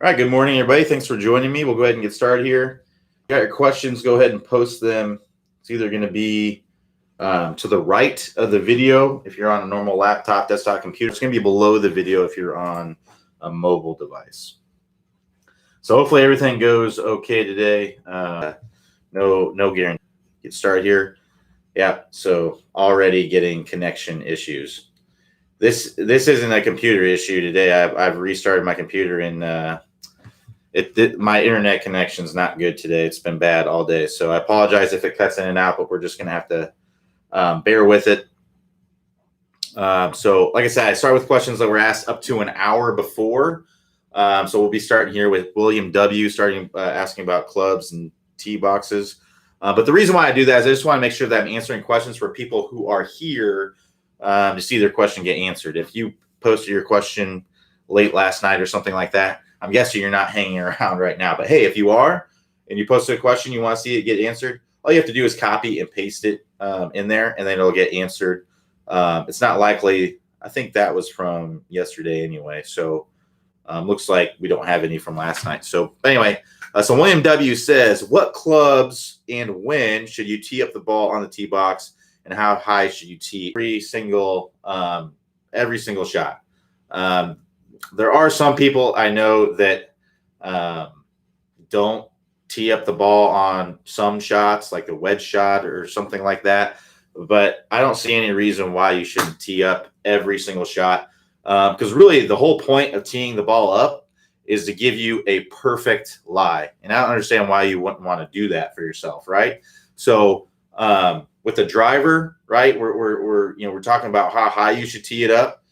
All right, good morning, everybody. Thanks for joining me. We'll go ahead and get started here. Got your questions, go ahead and post them. It's either going to be to the right of the video if you're on a normal laptop, desktop computer. It's going to be below the video if you're on a mobile device. So hopefully everything goes okay today. No guarantee. Get started here. Yeah, so already getting connection issues. This isn't a computer issue today. I've restarted my computer and my internet connection's not good today. It's been bad all day, so I apologize if it cuts in and out, but we're just gonna have to bear with it. So like I said, I start with questions that were asked up to an hour before. So we'll be starting here with William W. Asking about clubs and tee boxes. But the reason why I do that is I just want to make sure that I'm answering questions for people who are here to see their question get answered. If you posted your question late last night or something like that, I'm guessing you're not hanging around right now. But hey, if you are and you posted a question, you want to see it get answered, all you have to do is copy and paste it in there, and then it'll get answered. It's not likely. I think that was from yesterday anyway. So looks like we don't have any from last night. So anyway, so William W. says, what clubs and when should you tee up the ball on the tee box, and how high should you tee every single shot? There are some people I know that don't tee up the ball on some shots, like a wedge shot or something like that. But I don't see any reason why you shouldn't tee up every single shot. Because really the whole point of teeing the ball up is to give you a perfect lie. And I don't understand why you wouldn't want to do that for yourself, right? So with the driver, right, we're talking about how high you should tee it up.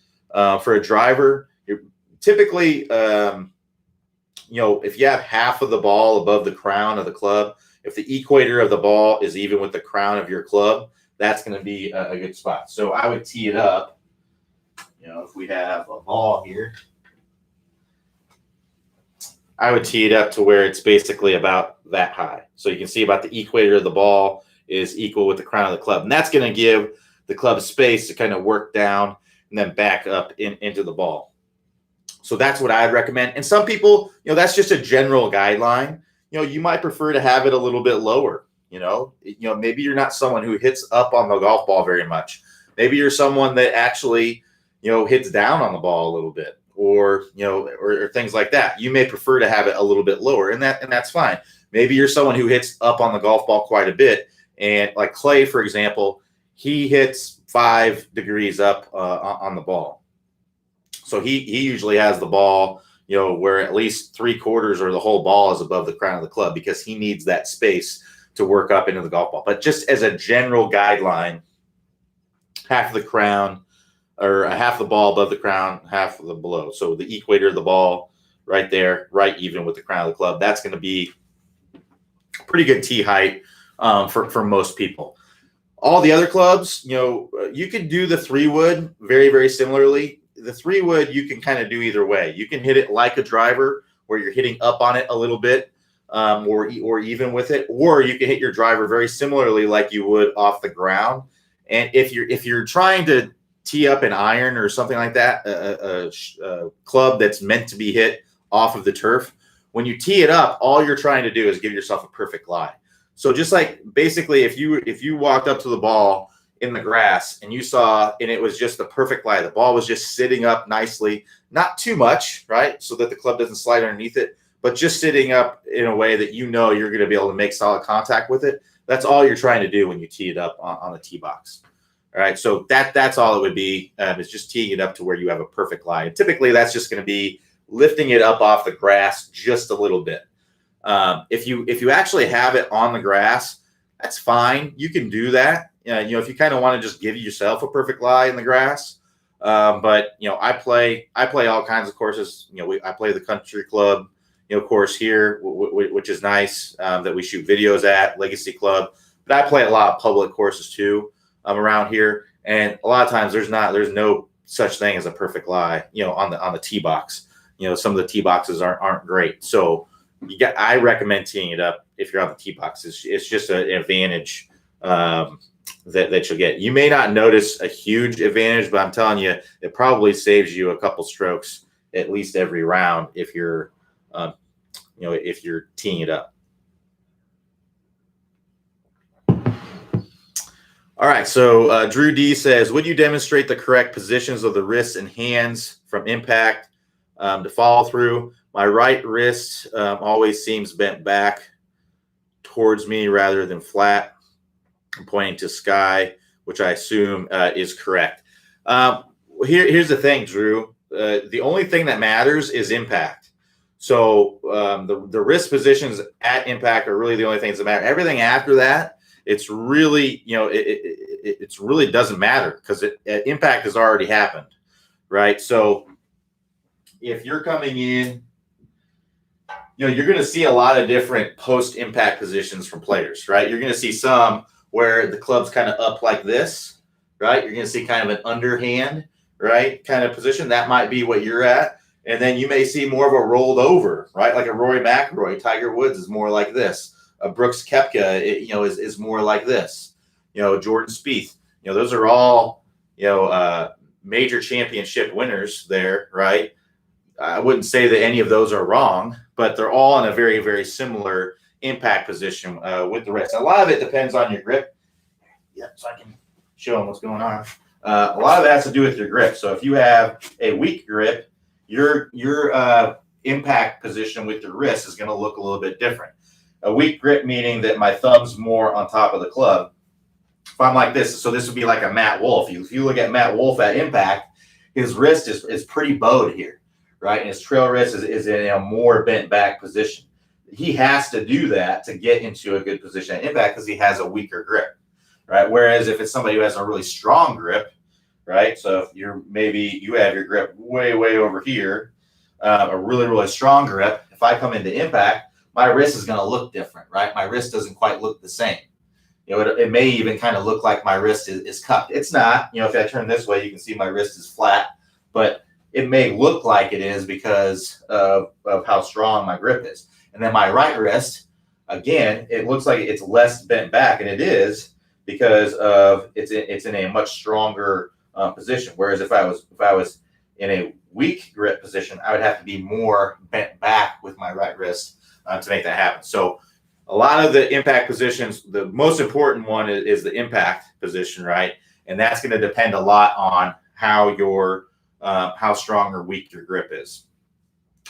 For a driver, you're typically, if you have half of the ball above the crown of the club, if the equator of the ball is even with the crown of your club, that's going to be a good spot. So I would tee it up. If we have a ball here, I would tee it up to where it's basically about that high. So you can see about the equator of the ball is equal with the crown of the club. And that's going to give the club space to kind of work down and then back up into the ball. So that's what I'd recommend. And some people, that's just a general guideline. You might prefer to have it a little bit lower. Maybe you're not someone who hits up on the golf ball very much. Maybe you're someone that actually, hits down on the ball a little bit, or things like that. You may prefer to have it a little bit lower, and that's fine. Maybe you're someone who hits up on the golf ball quite a bit, and like Clay, for example, he hits 5 degrees up on the ball. So he usually has the ball, where at least 3/4 or the whole ball is above the crown of the club, because he needs that space to work up into the golf ball. But just as a general guideline, half of the crown, or half the ball above the crown, half of the below. So the equator of the ball right there, right even with the crown of the club. That's going to be pretty good tee height for most people. All the other clubs, you could do the 3-wood very, very similarly. The 3-wood you can kind of do either way. You can hit it like a driver, where you're hitting up on it a little bit, or even with it, or you can hit your driver very similarly like you would off the ground. And if you're trying to tee up an iron or something like that, a club that's meant to be hit off of the turf, when you tee it up, all you're trying to do is give yourself a perfect lie. So just like basically if you walked up to the ball in the grass and you saw, and it was just the perfect lie, the ball was just sitting up nicely, not too much, right, so that the club doesn't slide underneath it, but just sitting up in a way that you're going to be able to make solid contact with it. That's all you're trying to do when you tee it up on the tee box. All right, so that's all it would be, is just teeing it up to where you have a perfect lie. And typically that's just going to be lifting it up off the grass just a little bit. If you actually have it on the grass, that's fine. You can do that. If you kind of want to just give yourself a perfect lie in the grass. But I play all kinds of courses. I play the country club, course here, which is nice, that we shoot videos at, Legacy Club. But I play a lot of public courses too, around here, and a lot of times there's no such thing as a perfect lie, on the tee box. Some of the tee boxes aren't great. So I recommend teeing it up if you're on the tee box. It's just an advantage that you'll get. You may not notice a huge advantage, but I'm telling you, it probably saves you a couple strokes at least every round if you're if you're teeing it up. All right, so Drew D says, would you demonstrate the correct positions of the wrists and hands from impact to follow through? My right wrist always seems bent back towards me rather than flat. I'm pointing to sky, which I assume is correct. Here's the thing, Drew. The only thing that matters is impact. So the wrist positions at impact are really the only things that matter. Everything after that, it's really, it really doesn't matter because impact has already happened, right? So if you're coming in, you're going to see a lot of different post-impact positions from players, right? You're going to see some where the club's kind of up like this, right? You're going to see kind of an underhand, right, kind of position. That might be what you're at. And then you may see more of a rolled over, right? Like a Rory McIlroy, Tiger Woods is more like this. A Brooks Koepka, is more like this. Jordan Spieth. Those are all, major championship winners there, right? I wouldn't say that any of those are wrong, but they're all in a very, very similar impact position with the wrist. A lot of it depends on your grip. Yeah, so I can show them what's going on. A lot of it has to do with your grip. So if you have a weak grip, your impact position with your wrist is going to look a little bit different. A weak grip meaning that my thumb's more on top of the club. If I'm like this, so this would be like a Matt Wolff. If you look at Matt Wolff at impact, his wrist is pretty bowed here, right? And his trail wrist is in a more bent back position. He has to do that to get into a good position at impact because he has a weaker grip, right? Whereas if it's somebody who has a really strong grip, right? So if you have your grip way, way over here, a really, really strong grip. If I come into impact, my wrist is going to look different, right? My wrist doesn't quite look the same. It may even kind of look like my wrist is cupped. It's not. If I turn this way, you can see my wrist is flat, but it may look like it is because of how strong my grip is. And then my right wrist, again, it looks like it's less bent back, and it is because of it's in a much stronger position. Whereas if I was in a weak grip position, I would have to be more bent back with my right wrist to make that happen. So a lot of the impact positions, the most important one is the impact position, right? And that's going to depend a lot on how strong or weak your grip is,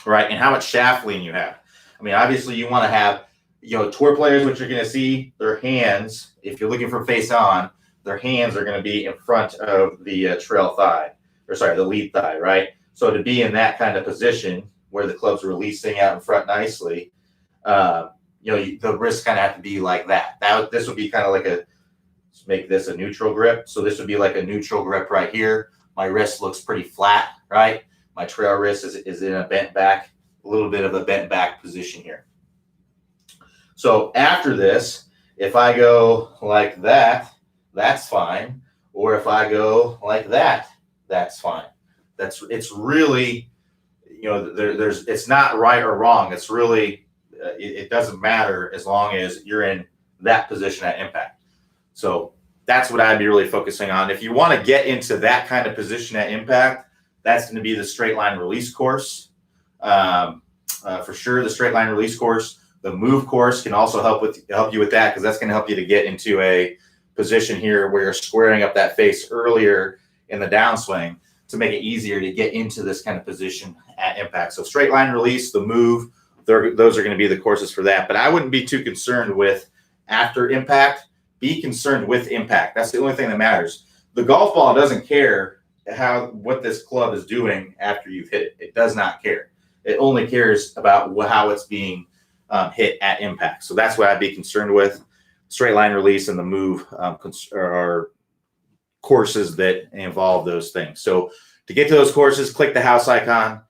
right? And how much shaft lean you have. I mean, obviously you want to have, tour players, which you're going to see their hands, if you're looking from face on, their hands are going to be in front of the the lead thigh, right? So to be in that kind of position where the club's releasing out in front nicely, the wrists kind of have to be like that. This would be kind of like let's make this a neutral grip. So this would be like a neutral grip right here. My wrist looks pretty flat, right? My trail wrist is in a bent back, a little bit of a bent back position here. So after this, if I go like that, that's fine. Or if I go like that, that's fine. It's really, it's not right or wrong. It's really, it doesn't matter as long as you're in that position at impact. So that's what I'd be really focusing on. If you want to get into that kind of position at impact, that's going to be the straight line release course. For sure, the straight line release course. The move course can also help you with that, because that's going to help you to get into a position here where you're squaring up that face earlier in the downswing to make it easier to get into this kind of position at impact. So straight line release, the move, those are going to be the courses for that. But I wouldn't be too concerned with after impact. Be concerned with impact. That's the only thing that matters. The golf ball doesn't care what this club is doing after you've hit it. It does not care. It only cares about how it's being hit at impact. So that's what I'd be concerned with. Straight line release and the move are courses that involve those things. So to get to those courses, click the house icon.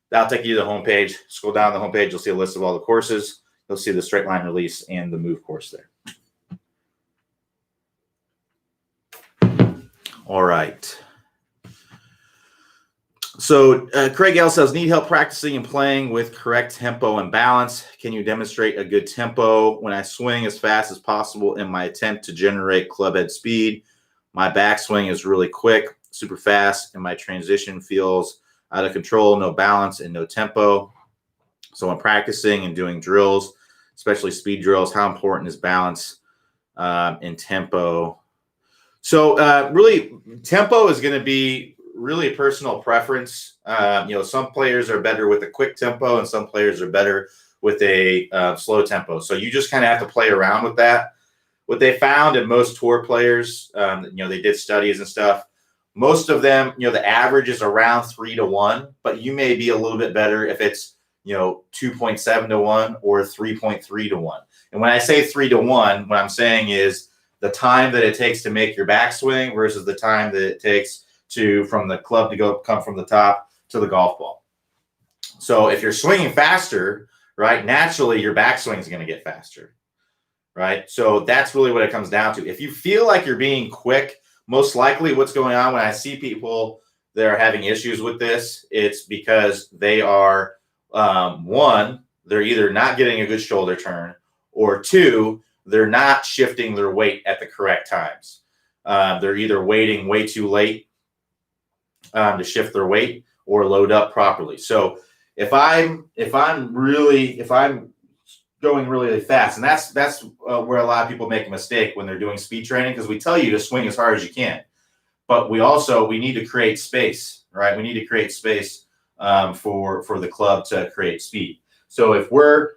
That'll take you to the homepage. Scroll down the homepage. You'll see a list of all the courses. You'll see the straight line release and the move course there. All right. So Craig L says, need help practicing and playing with correct tempo and balance. Can you demonstrate a good tempo when I swing as fast as possible in my attempt to generate club head speed? My backswing is really quick, super fast, and my transition feels out of control, no balance and no tempo. So when practicing and doing drills, especially speed drills, how important is balance and tempo? So really, tempo is going to be really a personal preference. Some players are better with a quick tempo, and some players are better with a slow tempo. So you just kind of have to play around with that. What they found in most tour players, they did studies and stuff. Most of them, the average is around 3-1, but you may be a little bit better if it's 2.7-1 or 3.3-1. And when I say 3-1, what I'm saying is the time that it takes to make your backswing versus the time that it takes from the club to come from the top to the golf ball. So if you're swinging faster, right, naturally your backswing is going to get faster, right? So that's really what it comes down to. If you feel like you're being quick, most likely what's going on when I see people that are having issues with this, it's because they are, one, they're either not getting a good shoulder turn, or two, they're not shifting their weight at the correct times. They're either waiting way too late to shift their weight or load up properly. So if I'm going really fast, and that's where a lot of people make a mistake when they're doing speed training, because we tell you to swing as hard as you can, but we need to create space, right? We need to create space for the club to create speed. So if a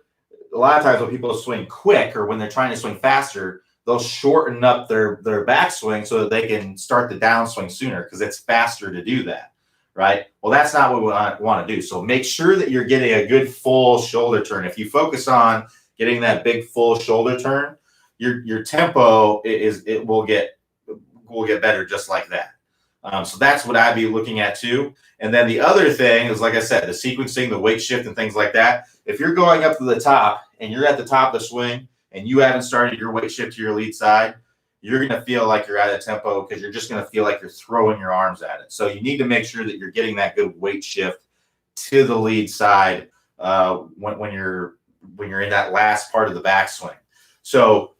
lot of times when people swing quick or when they're trying to swing faster, they'll shorten up their backswing so that they can start the downswing sooner because it's faster to do that, right? Well, that's not what we want to do. So make sure that you're getting a good full shoulder turn. If you focus on getting that big full shoulder turn, your tempo will get better just like that. So that's what I'd be looking at too. And then the other thing is, like I said, the sequencing, the weight shift and things like that. If you're going up to the top and you're at the top of the swing and you haven't started your weight shift to your lead side, you're going to feel like you're out of tempo because you're just going to feel like you're throwing your arms at it. So you need to make sure that you're getting that good weight shift to the lead side when you're in that last part of the backswing. So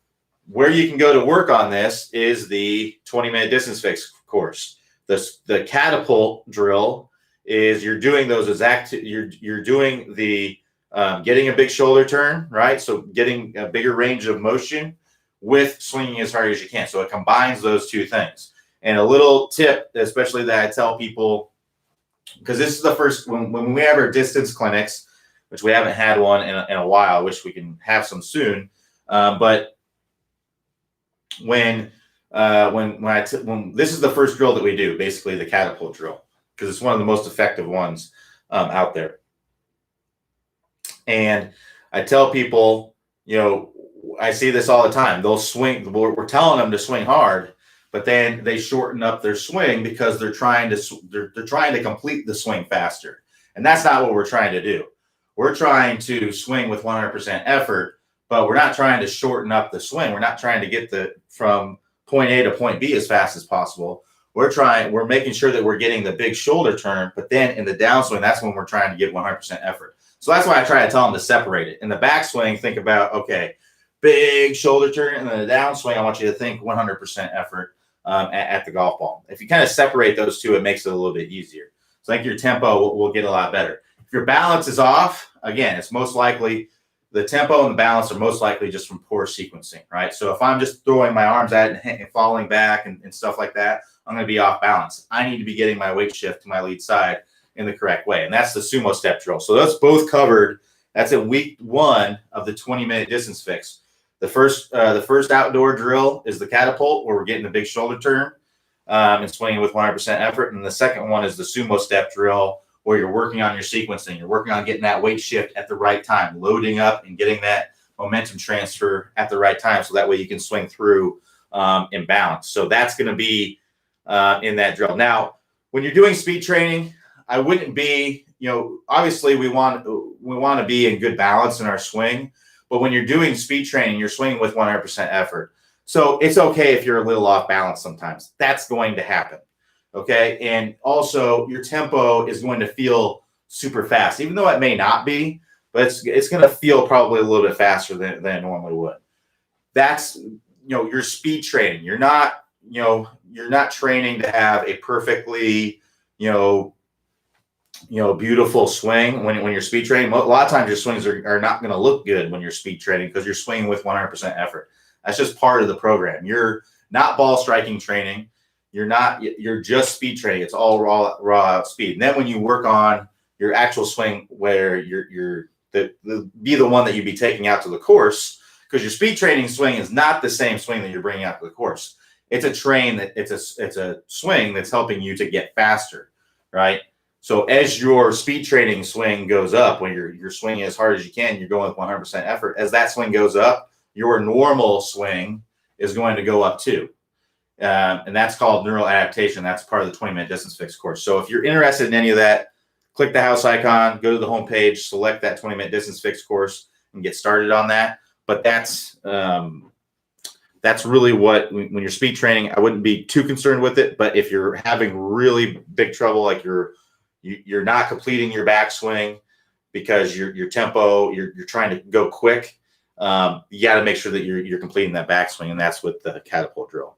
where you can go to work on this is the 20-minute distance fix course. The catapult drill is you're doing those you're doing the getting a big shoulder turn, right? So getting a bigger range of motion with swinging as hard as you can. So it combines those two things. And a little tip, especially that I tell people, because this is the first, when we have our distance clinics, which we haven't had one in a while, I wish we can have some soon. But when this is the first drill that we do, basically the catapult drill, because it's one of the most effective ones out there. And I tell people, I see this all the time. They'll swing. We're telling them to swing hard, but then they shorten up their swing because they're trying to complete the swing faster. And that's not what we're trying to do. We're trying to swing with 100% effort, but we're not trying to shorten up the swing. We're not trying to get from point A to point B as fast as possible. We're making sure that we're getting the big shoulder turn, but then in the downswing, that's when we're trying to get 100% effort. So that's why I try to tell them to separate it. In the backswing, think about, okay, big shoulder turn, and then the downswing, I want you to think 100% effort at the golf ball. If you kind of separate those two, it makes it a little bit easier. So I think your tempo will get a lot better. If your balance is off, again, it's most likely the tempo and the balance are most likely just from poor sequencing, right? So if I'm just throwing my arms at it and falling back and stuff like that, I'm going to be off balance. I need to be getting my weight shift to my lead side in the correct way. And that's the sumo step drill. So that's both covered. That's in week 1 of the 20-minute distance fix. The first outdoor drill is the catapult, where we're getting the big shoulder turn and swinging with 100% effort. And the second one is the sumo step drill, where you're working on your sequencing. You're working on getting that weight shift at the right time, loading up and getting that momentum transfer at the right time. So that way you can swing through in balance. So that's going to be in that drill. Now, when you're doing speed training, I wouldn't be, obviously we want to be in good balance in our swing, but when you're doing speed training, you're swinging with 100% effort. So it's okay if you're a little off balance sometimes. That's going to happen. Okay. And also your tempo is going to feel super fast, even though it may not be, but it's going to feel probably a little bit faster than it normally would. That's, your speed training. You're not training to have a perfectly, beautiful swing when you're speed training. A lot of times your swings are not going to look good when you're speed training because you're swinging with 100% effort. That's just part of the program. You're not ball striking training. You're just speed training. It's all raw out speed. And then when you work on your actual swing where you're be the one that you'd be taking out to the course, because your speed training swing is not the same swing that you're bringing out to the course. It's a swing that's helping you to get faster, right? So as your speed training swing goes up, when you're swinging as hard as you can, you're going with 100% effort. As that swing goes up, your normal swing is going to go up too. And that's called neural adaptation. That's part of the 20-minute distance fix course. So if you're interested in any of that, click the house icon, go to the homepage, select that 20-minute distance fix course, and get started on that. But that's really what, when you're speed training, I wouldn't be too concerned with it. But if you're having really big trouble, like you're not completing your backswing because your tempo, you're trying to go quick, you got to make sure that you're completing that backswing, and that's with the catapult drill.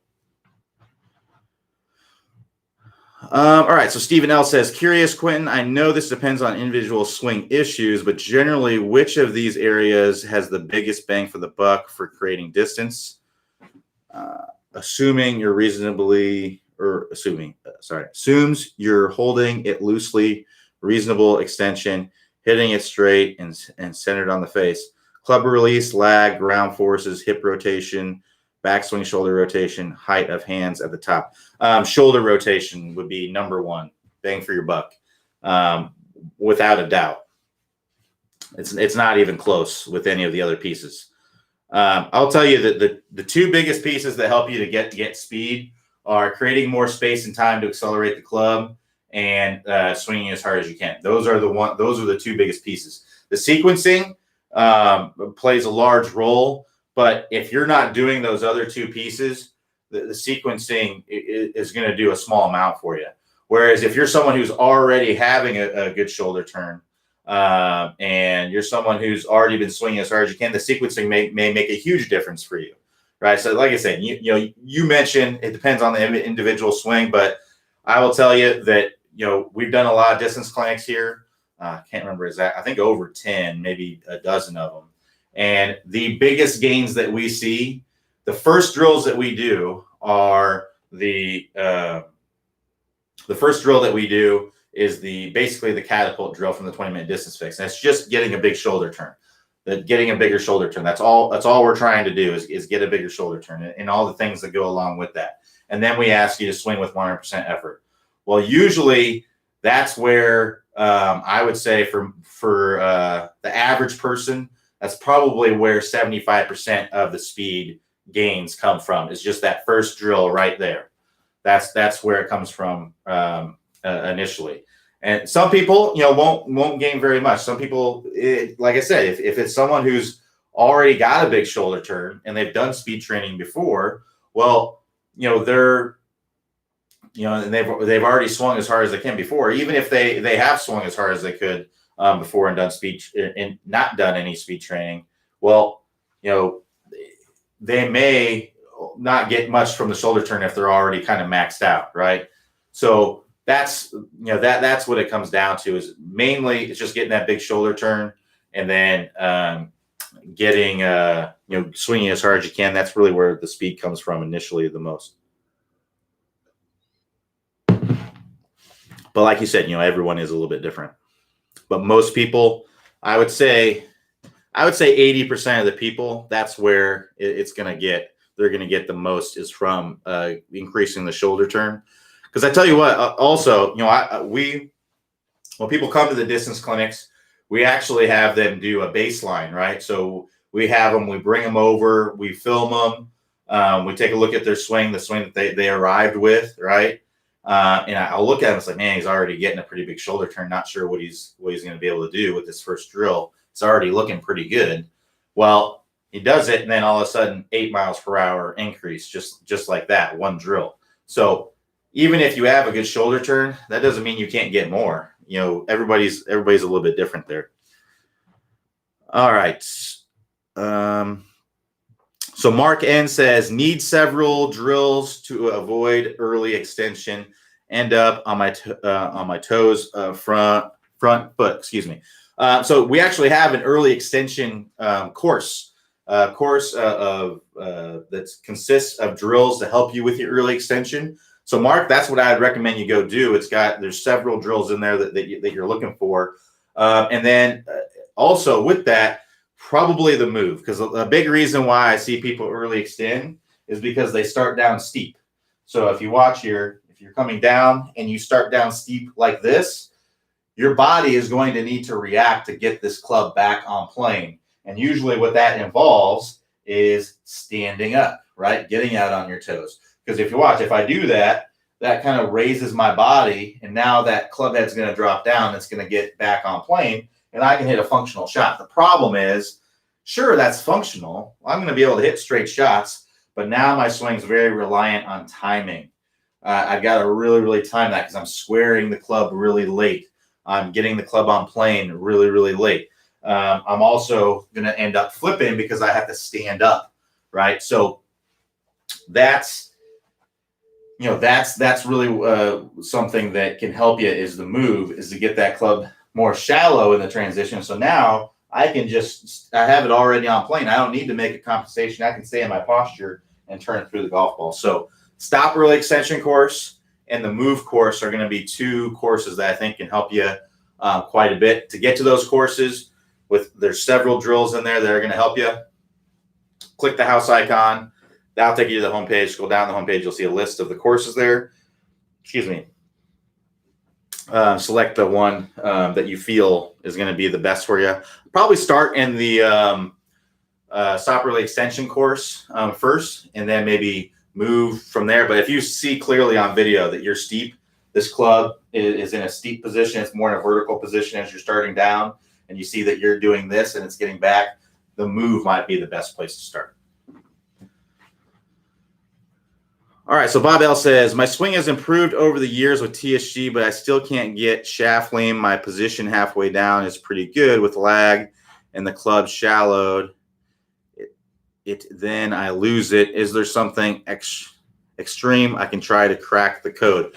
All right, so Stephen L says, curious, Quentin, I know this depends on individual swing issues, but generally, which of these areas has the biggest bang for the buck for creating distance? Assumes you're holding it loosely, reasonable extension, hitting it straight and centered on the face. Club release, lag, ground forces, hip rotation, backswing, shoulder rotation, height of hands at the top. Shoulder rotation would be number one, bang for your buck, without a doubt. It's not even close with any of the other pieces. I'll tell you that the two biggest pieces that help you to get speed are creating more space and time to accelerate the club and swinging as hard as you can. Those are the two biggest pieces. The sequencing plays a large role, but if you're not doing those other two pieces, the sequencing is going to do a small amount for you. Whereas if you're someone who's already having a good shoulder turn, and you're someone who's already been swinging as hard as you can, the sequencing may make a huge difference for you, right? So like I said, you mentioned it depends on the individual swing, but I will tell you that, we've done a lot of distance clinics here. Can't remember exactly. I think over 10, maybe a dozen of them. And the biggest gains that we see, the first drills that we do are the first drill that we do is basically the catapult drill from the 20-minute distance fix. And it's just getting a big shoulder turn. Getting a bigger shoulder turn. That's all we're trying to do is get a bigger shoulder turn and all the things that go along with that. And then we ask you to swing with 100% effort. Well, usually that's where I would say for the average person, that's probably where 75% of the speed gains come from. Is just that first drill right there. That's where it comes from initially. And some people, won't gain very much. Some people, like I said, if it's someone who's already got a big shoulder turn and they've done speed training before, well, they're, and they've already swung as hard as they can before. Even if they have swung as hard as they could before and done speed and not done any speed training, well, they may not get much from the shoulder turn if they're already kind of maxed out, right? So that's what it comes down to, is mainly it's just getting that big shoulder turn and then getting swinging as hard as you can. That's really where the speed comes from initially the most. But like you said, everyone is a little bit different. But most people, I would say 80% of the people, that's where they're going to get the most is from increasing the shoulder turn. Because I tell you what, also, when people come to the distance clinics, we actually have them do a baseline, right? So we have them, we bring them over, we film them, we take a look at their swing, the swing that they arrived with, right? And I'll look at him, it's like, man, he's already getting a pretty big shoulder turn. Not sure what he's going to be able to do with this first drill. It's already looking pretty good. Well, he does it, and then all of a sudden, 8 miles per hour increase, just like that, one drill. So even if you have a good shoulder turn, that doesn't mean you can't get more. Everybody's a little bit different there. All right. So Mark N says, need several drills to avoid early extension. End up on my toes front front foot, excuse me. So we actually have an early extension course that consists of drills to help you with your early extension. So Mark, that's what I'd recommend you go do. There's several drills in there that you're looking for. And then also with that, probably the move, because a big reason why I see people early extend is because they start down steep. So if you watch here, if you're coming down and you start down steep like this, your body is going to need to react to get this club back on plane. And usually what that involves is standing up, right? Getting out on your toes. Because if you watch, if I do that, that kind of raises my body. And now that club head's going to drop down. It's going to get back on plane. And I can hit a functional shot. The problem is, sure, that's functional. I'm going to be able to hit straight shots. But now my swing's very reliant on timing. I've got to really, really time that because I'm squaring the club really late. I'm getting the club on plane really, really late. I'm also going to end up flipping because I have to stand up, right? So that's really something that can help you is the move, is to get that club more shallow in the transition. So now I have it already on plane. I don't need to make a compensation. I can stay in my posture and turn it through the golf ball. So stop early extension course and the move course are going to be two courses that I think can help you quite a bit. To get to those courses, there's several drills in there that are going to help you. Click the house icon. That'll take you to the homepage. Scroll down the homepage. You'll see a list of the courses there. Excuse me. Select the one that you feel is going to be the best for you. Probably start in the stop early extension course first, and then maybe move from there. But if you see clearly on video that you're steep, this club is in a steep position. It's more in a vertical position as you're starting down, and you see that you're doing this and it's getting back, the move might be the best place to start. All right, so Bob L says, my swing has improved over the years with TSG, but I still can't get shaft lean. My position halfway down is pretty good with lag and the club shallowed. Then I lose it. Is there something extreme I can try to crack the code?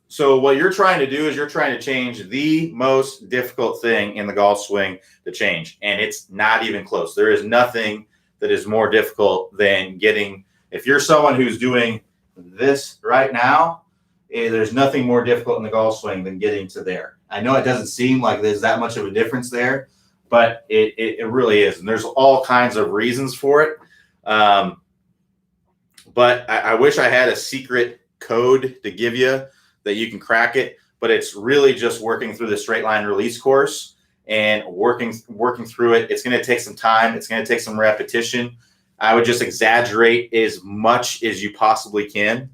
So what you're trying to do is you're trying to change the most difficult thing in the golf swing to change, and it's not even close. There is nothing that is more difficult than getting. If you're someone who's doing this right now, there's nothing more difficult in the golf swing than getting to there. I know it doesn't seem like there's that much of a difference there, but it really is. And there's all kinds of reasons for it. But I wish I had a secret code to give you that you can crack it. But it's really just working through the straight line release course and working through it. It's going to take some time. It's going to take some repetition. I would just exaggerate as much as you possibly can,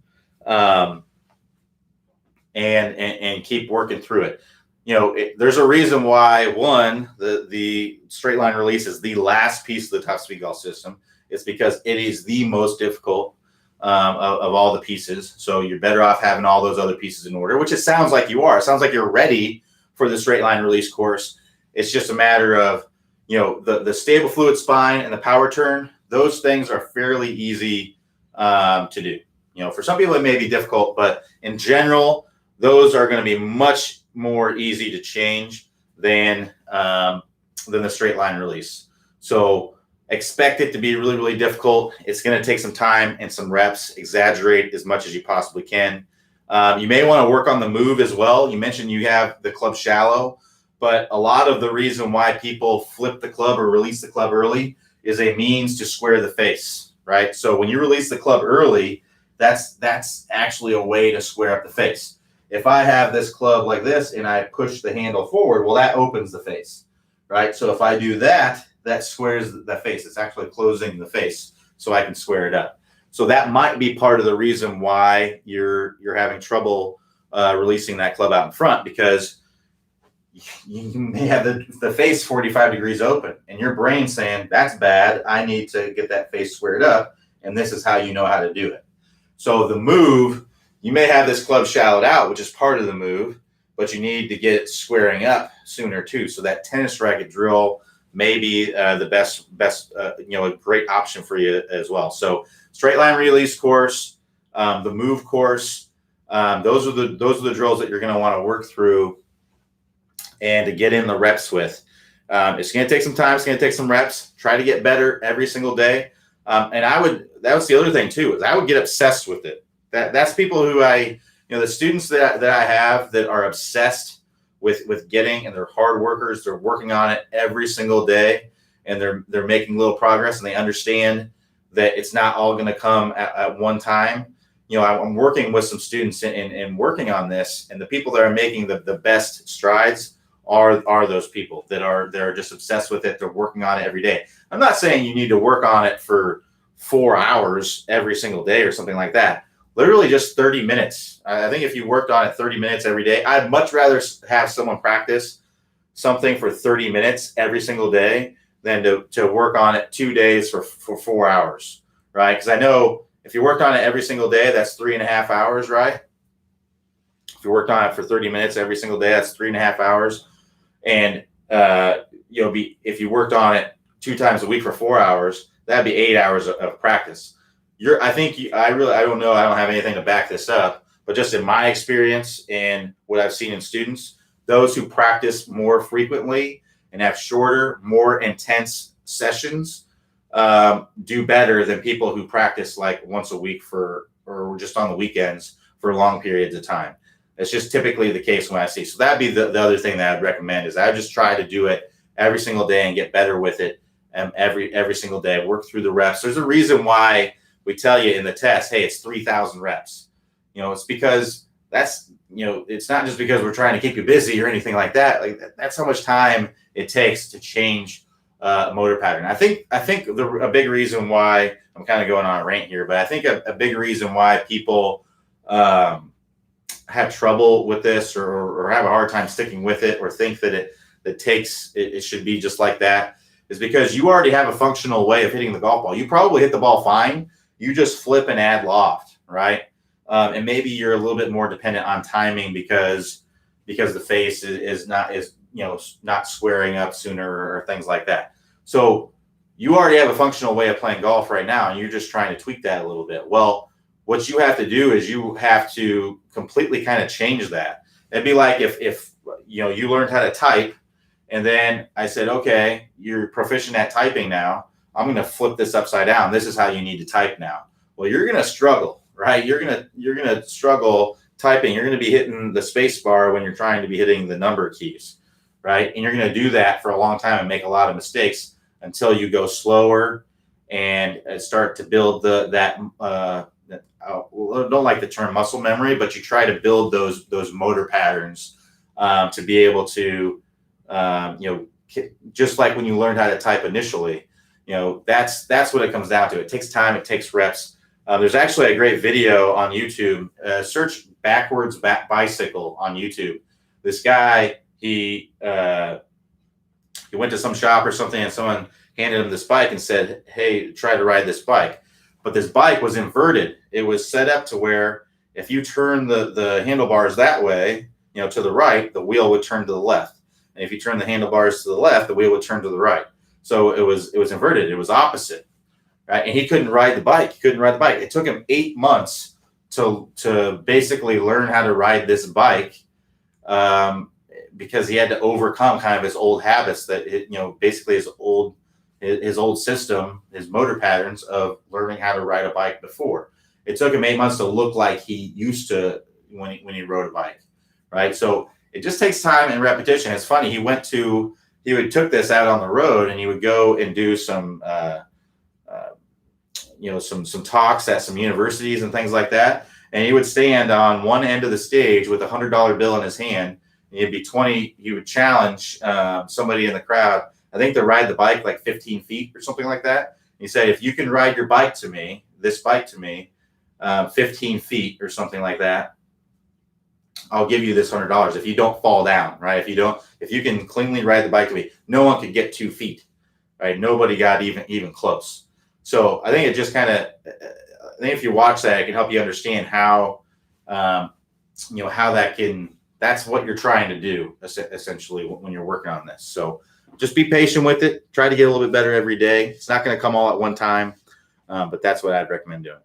and keep working through it. There's a reason why the straight line release is the last piece of the Top Speed Golf system. It's because it is the most difficult of all the pieces. So you're better off having all those other pieces in order, which it sounds like you are. It sounds like you're ready for the straight line release course. It's just a matter of, the stable fluid spine and the power turn. Those things are fairly easy to do. For some people it may be difficult, but in general, those are going to be much more easy to change than the straight line release. So expect it to be really, really difficult. It's going to take some time and some reps. Exaggerate as much as you possibly can. You may want to work on the move as well. You mentioned you have the club shallow, but a lot of the reason why people flip the club or release the club early is a means to square the face, right? So when you release the club early, that's actually a way to square up the face. If I have this club like this and I push the handle forward, well, that opens the face, right? So if I do that, that squares the face. It's actually closing the face so I can square it up. So that might be part of the reason why you're having trouble releasing that club out in front, because you may have the face 45 degrees open and your brain saying, that's bad. I need to get that face squared up. And this is how you know how to do it. So the move, you may have this club shallowed out, which is part of the move, but you need to get it squaring up sooner too. So that tennis racket drill may be the best, a great option for you as well. So straight line release course, the move course, those are the drills that you're going to want to work through and to get in the reps with. It's going to take some time. It's going to take some reps. Try to get better every single day. And that was the other thing too, is I would get obsessed with it. That's people who the students that I have that are obsessed with getting, and they're hard workers. They're working on it every single day, and they're making little progress, and they understand that it's not all going to come at one time. I'm working with some students and working on this, and the people that are making the best strides are those people they're just obsessed with it. They're working on it every day. I'm not saying you need to work on it for 4 hours every single day or something like that. Literally just 30 minutes. I think if you worked on it 30 minutes every day, I'd much rather have someone practice something for 30 minutes every single day than to work on it 2 days for 4 hours, right? Because I know if you worked on it every single day, that's 3.5 hours, right? If you worked on it for 30 minutes every single day, that's 3.5 hours. And if you worked on it 2 times a week for 4 hours, that'd be 8 hours of practice. I don't know. I don't have anything to back this up, but just in my experience and what I've seen in students, those who practice more frequently and have shorter, more intense sessions do better than people who practice like once a week or just on the weekends for long periods of time. It's just typically the case when I see. So that'd be the other thing that I'd recommend is I just try to do it every single day and get better with it every single day. Work through the reps. There's a reason why we tell you in the test, hey, it's 3,000 reps. It's because it's not just because we're trying to keep you busy or anything like that. Like that's how much time it takes to change a motor pattern. I think a big reason why I'm kind of going on a rant here, but I think a big reason why people have trouble with this or have a hard time sticking with it or think that it should be just like that is because you already have a functional way of hitting the golf ball. You probably hit the ball fine. You just flip and add loft, right? And maybe you're a little bit more dependent on timing because the face is not squaring up sooner or things like that. So you already have a functional way of playing golf right now, and you're just trying to tweak that a little bit. Well, what you have to do is you have to completely kind of change that. It'd be like if you learned how to type, and then I said, okay, you're proficient at typing now. I'm going to flip this upside down. This is how you need to type now. Well, you're going to struggle, right? You're going to struggle typing. You're going to be hitting the space bar when you're trying to be hitting the number keys, right? And you're going to do that for a long time and make a lot of mistakes until you go slower and start to build I don't like the term muscle memory, but you try to build those motor patterns to be able to, just like when you learned how to type initially, that's what it comes down to. It takes time. It takes reps. There's actually a great video on YouTube. Search backwards bicycle on YouTube. This guy, he went to some shop or something, and someone handed him this bike and said, hey, try to ride this bike. But this bike was inverted. It was set up to where if you turn the handlebars that way, to the right, the wheel would turn to the left. And if you turn the handlebars to the left, the wheel would turn to the right. So it was inverted. It was opposite, right? And he couldn't ride the bike. It took him 8 months to basically learn how to ride this bike because he had to overcome kind of his old habits that, basically his old system, his motor patterns of learning how to ride a bike before. It took him 8 months to look like he used to when he rode a bike, right? So it just takes time and repetition. It's funny. He took this out on the road and he would go and do some talks at some universities and things like that. And he would stand on one end of the stage with $100 bill in his hand. And it'd be 20. He would challenge somebody in the crowd, I think, to ride the bike like 15 feet or something like that. He said, if you can ride this bike to me, 15 feet or something like that, I'll give you this $100 if you don't fall down, right? If you can cleanly ride the bike to me, no one could get 2 feet, right? Nobody got even close. So I think it just kind of, I think if you watch that, it can help you understand how, how that's what you're trying to do essentially when you're working on this. So just be patient with it. Try to get a little bit better every day. It's not going to come all at one time, but that's what I'd recommend doing.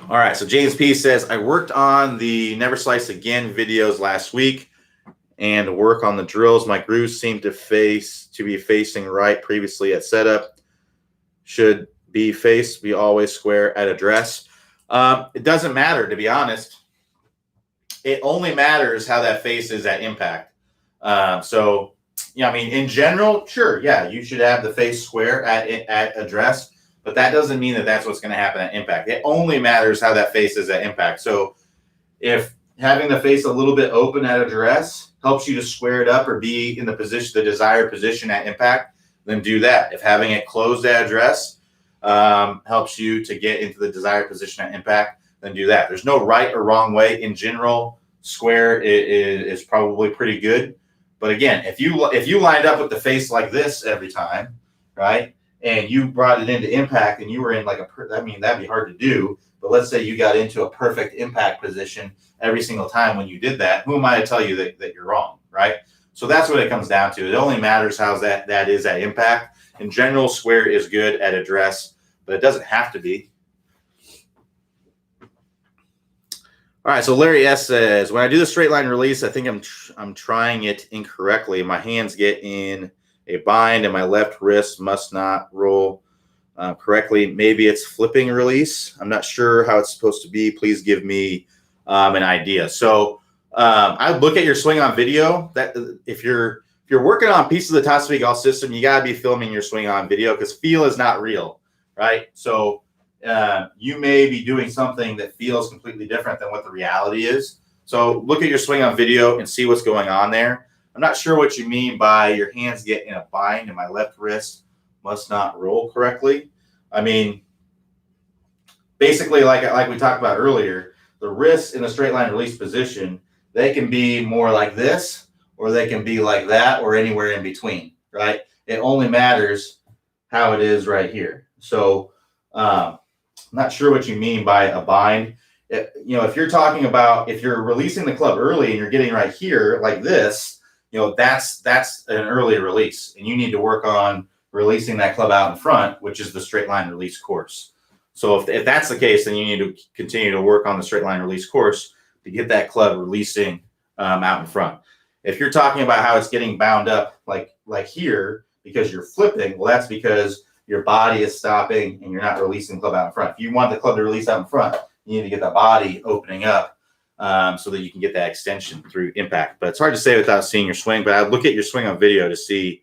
All right, so James P says, I worked on the Never Slice Again videos last week and work on the drills. My grooves seem to be facing right previously at setup. Should be always square at address. It doesn't matter, to be honest. It only matters how that face is at impact. So, yeah, I mean, in general, sure, yeah, you should have the face square at address, but that doesn't mean that that's what's going to happen at impact. It only matters how that face is at impact. So if having the face a little bit open at address helps you to square it up or be in the desired position at impact, then do that. If having it closed at address helps you to get into the desired position at impact, then do that. There's no right or wrong way. In general, square is probably pretty good. But again, if you lined up with the face like this every time, right, and you brought it into impact and you were in that'd be hard to do. But let's say you got into a perfect impact position every single time when you did that. Who am I to tell you that you're wrong, right? So that's what it comes down to. It only matters how that is at impact. In general, square is good at address, but it doesn't have to be. All right, so Larry S says, when I do the straight line release, I think I'm trying it incorrectly. My hands get in a bind and my left wrist must not roll correctly. Maybe it's flipping release. I'm not sure how it's supposed to be. Please give me an idea. So I would look at your swing on video. That if you're working on pieces of the Top Speed Golf system, you got to be filming your swing on video because feel is not real, right? So you may be doing something that feels completely different than what the reality is. So look at your swing on video and see what's going on there. I'm not sure what you mean by your hands get in a bind and my left wrist must not roll correctly. I mean, basically, like we talked about earlier, the wrists in a straight line release position, they can be more like this, or they can be like that, or anywhere in between, right? It only matters how it is right here. So I'm not sure what you mean by a bind. If you're talking about if you're releasing the club early and you're getting right here like this, that's an early release, and you need to work on releasing that club out in front, which is the straight line release course. So if that's the case, then you need to continue to work on the straight line release course to get that club releasing out in front. If you're talking about how it's getting bound up like here because you're flipping, well, that's because your body is stopping and you're not releasing the club out in front. If you want the club to release out in front, you need to get the body opening up so that you can get that extension through impact. But it's hard to say without seeing your swing, but I'd look at your swing on video to see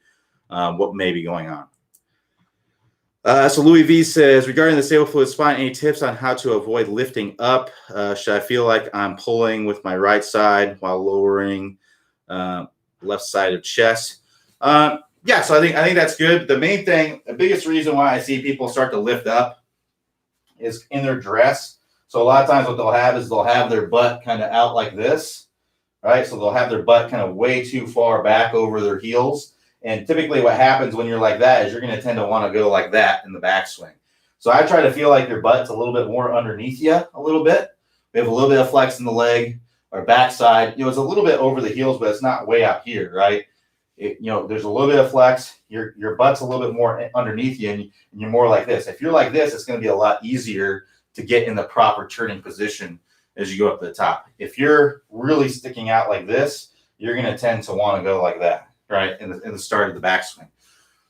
what may be going on. So Louis V says, regarding the stable fluid spine, any tips on how to avoid lifting up? Should I feel like I'm pulling with my right side while lowering left side of chest? Yeah, so I think that's good. The biggest reason why I see people start to lift up is in their dress. So a lot of times what they'll have is they'll have their butt kind of out like this, right? So they'll have their butt kind of way too far back over their heels. And typically what happens when you're like that is you're going to tend to want to go like that in the backswing. So I try to feel like your butt's a little bit more underneath you a little bit. We have a little bit of flex in the leg or backside. It's a little bit over the heels, but it's not way out here, right? There's a little bit of flex. Your butt's a little bit more underneath you, and you're more like this. If you're like this, it's going to be a lot easier to get in the proper turning position as you go up to the top. If you're really sticking out like this, you're going to tend to want to go like that, right, in the start of the backswing.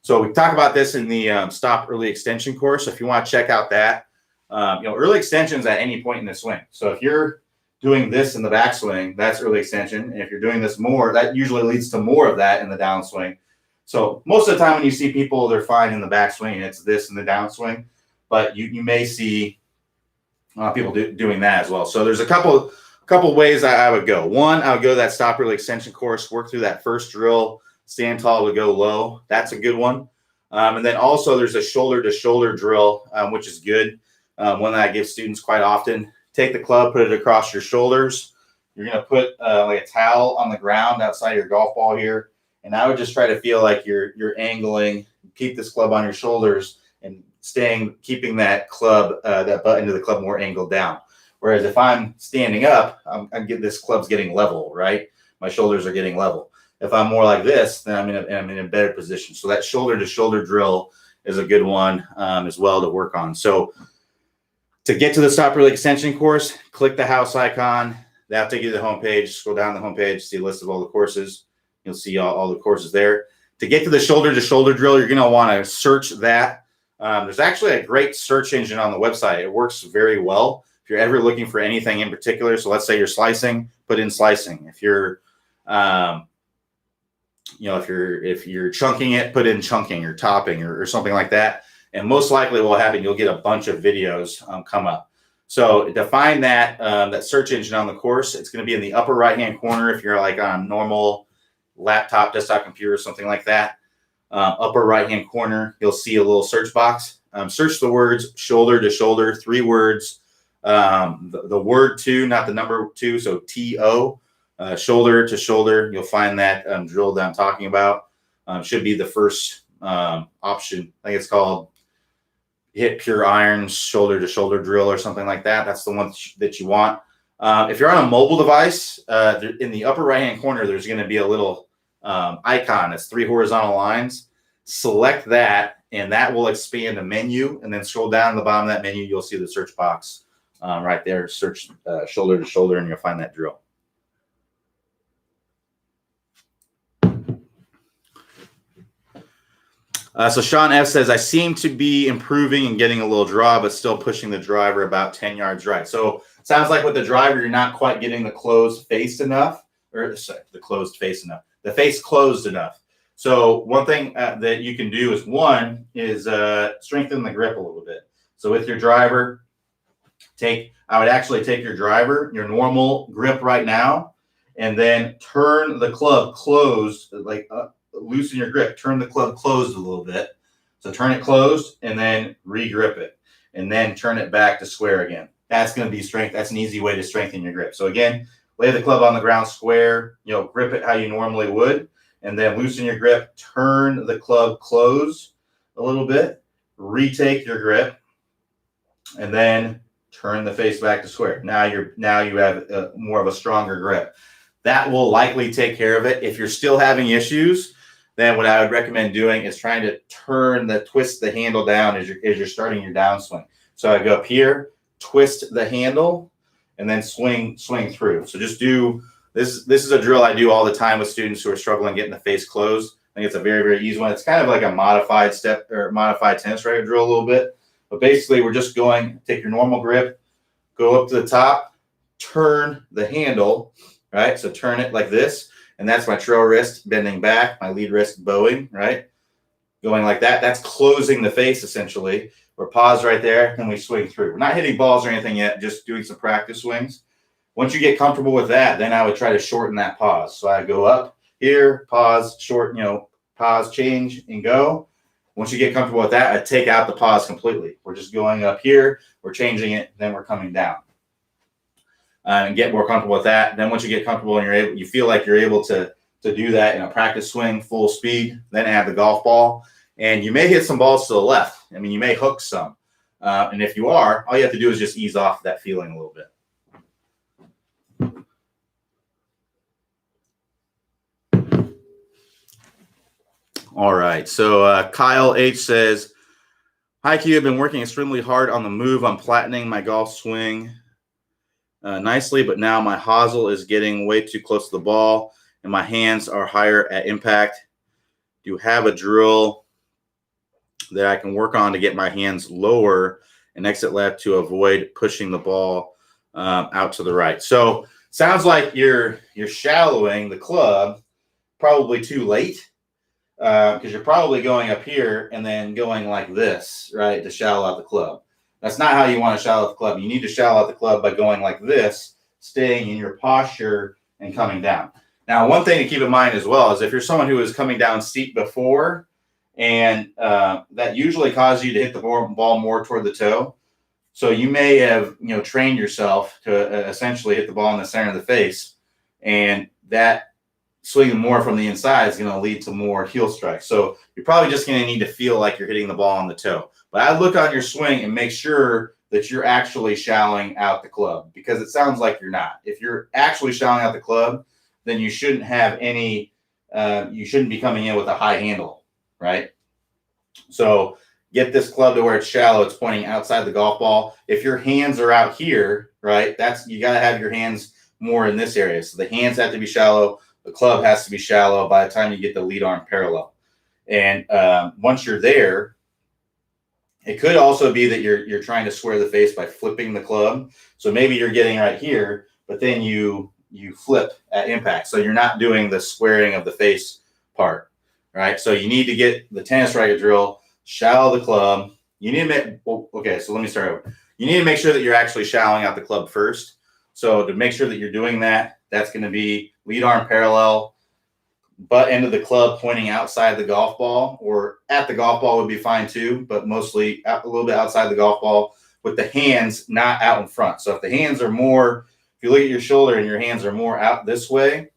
So we talk about this in the Stop Early Extension course. If you want to check out that, early extensions at any point in the swing. So if you're doing this in the backswing, that's early extension. And if you're doing this more, that usually leads to more of that in the downswing. So most of the time when you see people, they're fine in the backswing and it's this in the downswing, but you may see people doing that as well. So there's a couple ways I would go. One, I would go to that Stop Early Extension course, work through that first drill, stand tall to go low. That's a good one. And then also there's a shoulder to shoulder drill, which is good. One that I give students quite often. Take the club, put it across your shoulders. You're going to put like a towel on the ground outside your golf ball here. And I would just try to feel like you're angling, keep this club on your shoulders and keeping that club, that butt into the club more angled down. Whereas if I'm standing up, I'm getting this club's getting level, right? My shoulders are getting level. If I'm more like this, then I'm in a better position. So that shoulder to shoulder drill is a good one as well to work on. So To get to the Stop Early Extension course, click the house icon. That'll take you to the homepage. Scroll down the homepage, see a list of all the courses. You'll see all the courses there. To get to the shoulder-to-shoulder drill, you're going to want to search that. There's actually a great search engine on the website. It works very well if you're ever looking for anything in particular. So let's say you're slicing, put in slicing. If you're, if you're chunking it, put in chunking or topping or something like that. And most likely what will happen, you'll get a bunch of videos come up. So to find that search engine on the course, it's going to be in the upper right-hand corner if you're like on a normal laptop, desktop computer, something like that. Upper right-hand corner, you'll see a little search box. Search the words shoulder to shoulder, 3 words. The word to, not the number 2, so T-O, shoulder to shoulder. You'll find that drill that I'm talking about. Should be the first option. I think it's called Hit Pure Irons shoulder to shoulder drill or something like that. That's the one that you want. If you're on a mobile device, in the upper right-hand corner, there's going to be a little icon. It's 3 horizontal lines. Select that, and that will expand a menu. And then scroll down to the bottom of that menu. You'll see the search box right there. Search shoulder to shoulder, and you'll find that drill. So Sean F says, I seem to be improving and getting a little draw, but still pushing the driver about 10 yards right. So it sounds like with the driver, you're not quite getting the closed face enough, or sorry, the face closed enough. So one thing that you can do is strengthen the grip a little bit. So with your driver, I would actually take your driver, your normal grip right now, and then turn the club closed, like loosen your grip, turn the club closed a little bit. So turn it closed and then re-grip it, and then turn it back to square again. That's going to be strength. That's an easy way to strengthen your grip. So again, lay the club on the ground square, grip it how you normally would, and then loosen your grip, turn the club closed a little bit, retake your grip, and then turn the face back to square. Now you have more of a stronger grip. That will likely take care of it. If you're still having issues, then what I would recommend doing is trying to twist the handle down as you're starting your downswing. So I go up here, twist the handle, and then swing through. So just do this. This is a drill I do all the time with students who are struggling getting the face closed. I think it's a very, very easy one. It's kind of like a modified tennis racket drill a little bit. But basically, we're just take your normal grip, go up to the top, turn the handle, right? So turn it like this. And that's my trail wrist bending back, my lead wrist bowing, right? Going like that. That's closing the face, essentially. We're paused right there, and we swing through. We're not hitting balls or anything yet, just doing some practice swings. Once you get comfortable with that, then I would try to shorten that pause. So I go up here, pause, pause, change, and go. Once you get comfortable with that, I take out the pause completely. We're just going up here, we're changing it, then we're coming down. And get more comfortable with that. Then once you get comfortable and you feel like you're able to do that in a practice swing, full speed, then add the golf ball. And you may hit some balls to the left. I mean, you may hook some. And if you are, all you have to do is just ease off that feeling a little bit. All right. So Kyle H says, hi, Q. I've been working extremely hard on the move. I'm flattening my golf swing nicely, but now my hosel is getting way too close to the ball and my hands are higher at impact. Do you have a drill that I can work on to get my hands lower and exit left to avoid pushing the ball out to the right? So sounds like you're shallowing the club probably too late, because you're probably going up here and then going like this, right, to shallow out the club. That's not how you want to shallow out the club. You need to shallow out the club by going like this, staying in your posture and coming down. Now, one thing to keep in mind as well is if you're someone who is coming down steep before, and that usually causes you to hit the ball more toward the toe. So you may have trained yourself to essentially hit the ball in the center of the face, and that swinging more from the inside is going to lead to more heel strikes. So you're probably just going to need to feel like you're hitting the ball on the toe. But I look on your swing and make sure that you're actually shallowing out the club, because it sounds like you're not. If you're actually shallowing out the club, then you shouldn't have you shouldn't be coming in with a high handle, right? So get this club to where it's shallow. It's pointing outside the golf ball. If your hands are out here, right, you got to have your hands more in this area. So the hands have to be shallow. The club has to be shallow by the time you get the lead arm parallel. And once you're there, it could also be that you're trying to square the face by flipping the club. So maybe you're getting right here, but then you flip at impact. So you're not doing the squaring of the face part, right? So you need to get the tennis racket drill, shallow the club. You need to make, okay, so let me start over. You need to make sure that you're actually shallowing out the club first. So to make sure that you're doing that, that's going to be lead arm parallel, butt end of the club pointing outside the golf ball, or at the golf ball would be fine too, but mostly a little bit outside the golf ball with the hands not out in front. So if the hands are more, if you look at your shoulder and your hands are more out this way,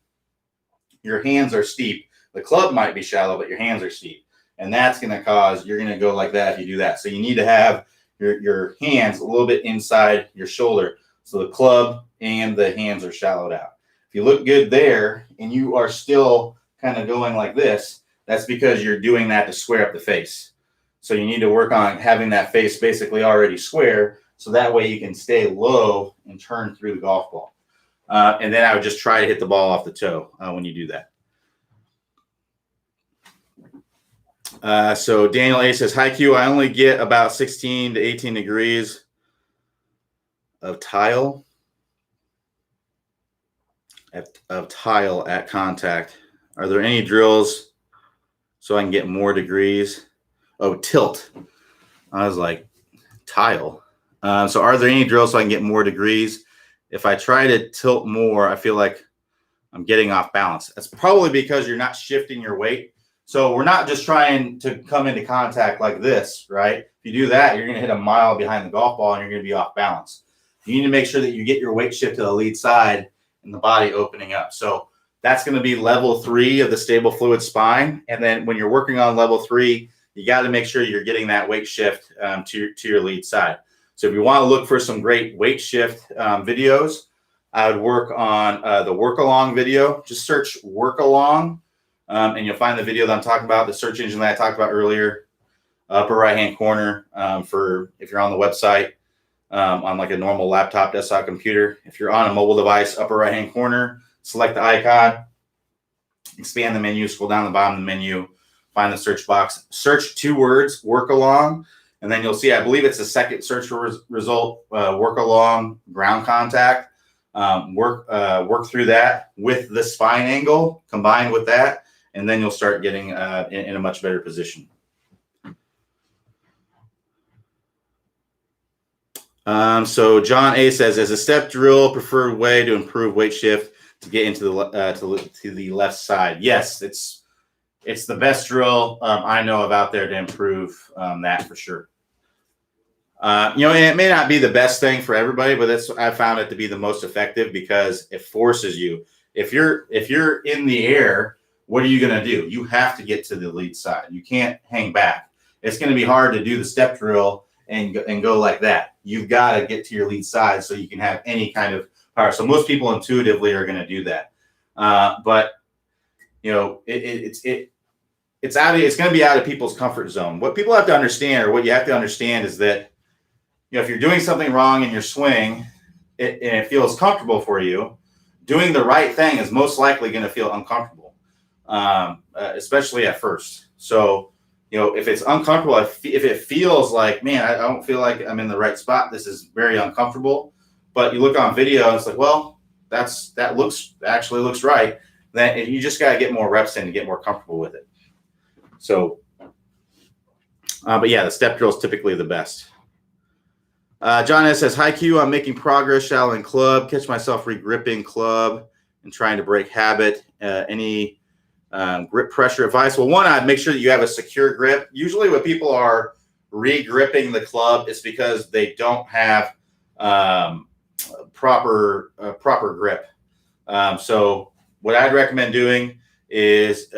your hands are steep. The club might be shallow, but your hands are steep. And that's going to cause, you're going to go like that if you do that. So you need to have your hands a little bit inside your shoulder. So the club and the hands are shallowed out. If you look good there and you are still kind of going like this, that's because you're doing that to square up the face. So you need to work on having that face basically already square, so that way you can stay low and turn through the golf ball. And then I would just try to hit the ball off the toe when you do that. So Daniel A says, hi Q, I only get about 16 to 18 degrees of tile at contact. Are there any drills so I can get more degrees? Oh, tilt. I was like, tile. So are there any drills so I can get more degrees? If I try to tilt more, I feel like I'm getting off balance. That's probably because you're not shifting your weight. So we're not just trying to come into contact like this, right? If you do that, you're going to hit a mile behind the golf ball and you're going to be off balance. You need to make sure that you get your weight shift to the lead side and the body opening up. So that's going to be level 3 of the stable fluid spine. And then when you're working on level 3, you got to make sure you're getting that weight shift to your lead side. So if you want to look for some great weight shift videos, I would work on the work along video. Just search work along and you'll find the video that I'm talking about, the search engine that I talked about earlier, upper right-hand corner for if you're on the website on like a normal laptop, desktop computer. If you're on a mobile device, upper right-hand corner, select the icon, expand the menu, scroll down the bottom of the menu, find the search box, search 2 words, work along, and then you'll see, I believe it's the second search result, work along ground contact. Work through that with the spine angle combined with that, and then you'll start getting in a much better position. So John A says, is a step drill preferred way to improve weight shift to get into the left side? Yes, it's the best drill I know of out there to improve that for sure. And it may not be the best thing for everybody, but I found it to be the most effective because it forces you. If you're in the air, what are you going to do? You have to get to the lead side. You can't hang back. It's going to be hard to do the step drill and go like that. You've got to get to your lead side so you can have any kind of power. So most people intuitively are going to do that. But it's going to be out of people's comfort zone. What people have to understand, or what you have to understand, is that if you're doing something wrong in your swing and it feels comfortable for you, doing the right thing is most likely going to feel uncomfortable, especially at first. So, if it's uncomfortable, if it feels like, man, I don't feel like I'm in the right spot, this is very uncomfortable, but you look on video and it's like, well, that actually looks right. Then you just got to get more reps in to get more comfortable with it. So, but yeah, the step drill is typically the best. John S says, hi Q, I'm making progress shallowing club, catch myself re-gripping club and trying to break habit. Any grip pressure advice? Well, one, I'd make sure that you have a secure grip. Usually when people are re-gripping the club, it's because they don't have proper grip. So what I'd recommend doing is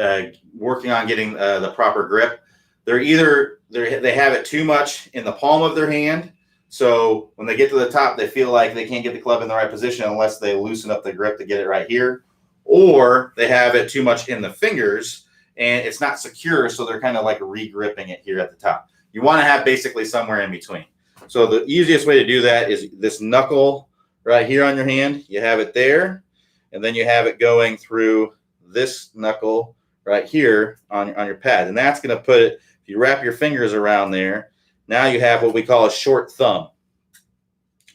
working on getting the proper grip. They have it too much in the palm of their hand. So when they get to the top, they feel like they can't get the club in the right position unless they loosen up the grip to get it right here. Or they have it too much in the fingers and it's not secure, so they're kind of like re-gripping it here at the top. You want to have basically somewhere in between. So the easiest way to do that is this knuckle right here on your hand. You have it there, and then you have it going through this knuckle right here on your pad. And that's going to put it, if you wrap your fingers around there, now you have what we call a short thumb.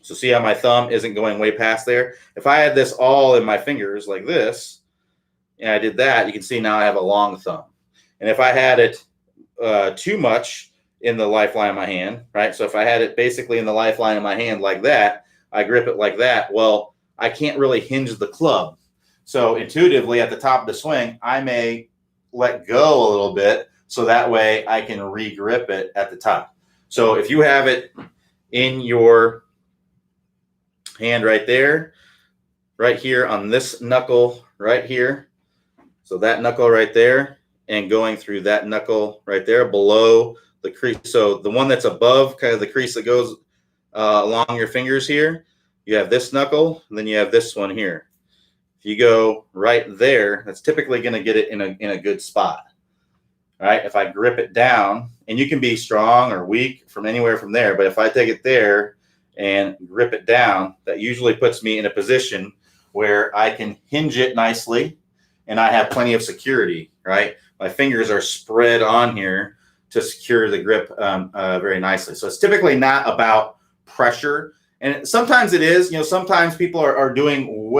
So see how my thumb isn't going way past there? If I had this all in my fingers like this, and I did that, you can see now I have a long thumb. And if I had it too much in the lifeline of my hand, right? So if I had it basically in the lifeline of my hand like that, I grip it like that, well, I can't really hinge the club. So intuitively at the top of the swing, I may let go a little bit so that way I can re-grip it at the top. So if you have it in your hand right there, right here on this knuckle right here, so that knuckle right there, and going through that knuckle right there below the crease. So the one that's above kind of the crease that goes along your fingers here, you have this knuckle, and then you have this one here. If you go right there, that's typically going to get it in a good spot. All right. If I grip it down, and you can be strong or weak from anywhere from there, but if I take it there and grip it down, that usually puts me in a position where I can hinge it nicely and I have plenty of security, right? My fingers are spread on here to secure the grip very nicely. So it's typically not about pressure. And sometimes it is, sometimes people are doing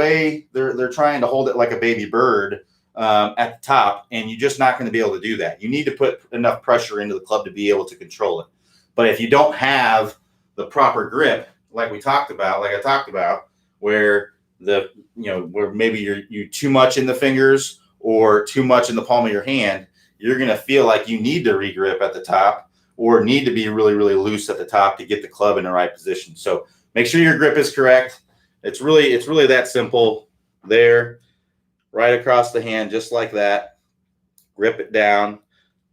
they're trying to hold it like a baby bird at the top, and you're just not going to be able to do that. You need to put enough pressure into the club to be able to control it. But if you don't have the proper grip, like I talked about, where where maybe you're too much in the fingers or too much in the palm of your hand, you're going to feel like you need to re-grip at the top or need to be really, really loose at the top to get the club in the right position. So make sure your grip is correct. It's really that simple. There, right across the hand, just like that. Grip it down.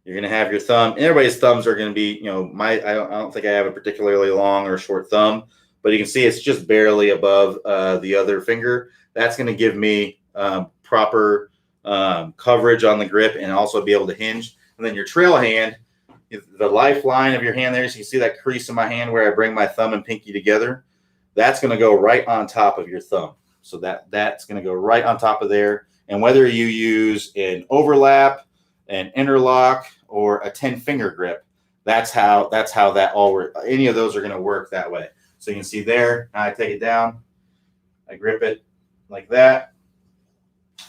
You're going to have your thumb. And everybody's thumbs are going to be, I don't think I have a particularly long or short thumb, but you can see it's just barely above the other finger. That's going to give me proper coverage on the grip and also be able to hinge. And then your trail hand, the lifeline of your hand there, so you see that crease in my hand where I bring my thumb and pinky together, that's going to go right on top of your thumb. So that's going to go right on top of there. And whether you use an overlap, an interlock, or a 10-finger grip, that's how that all works. Any of those are going to work that way. So you can see there, now I take it down, I grip it like that.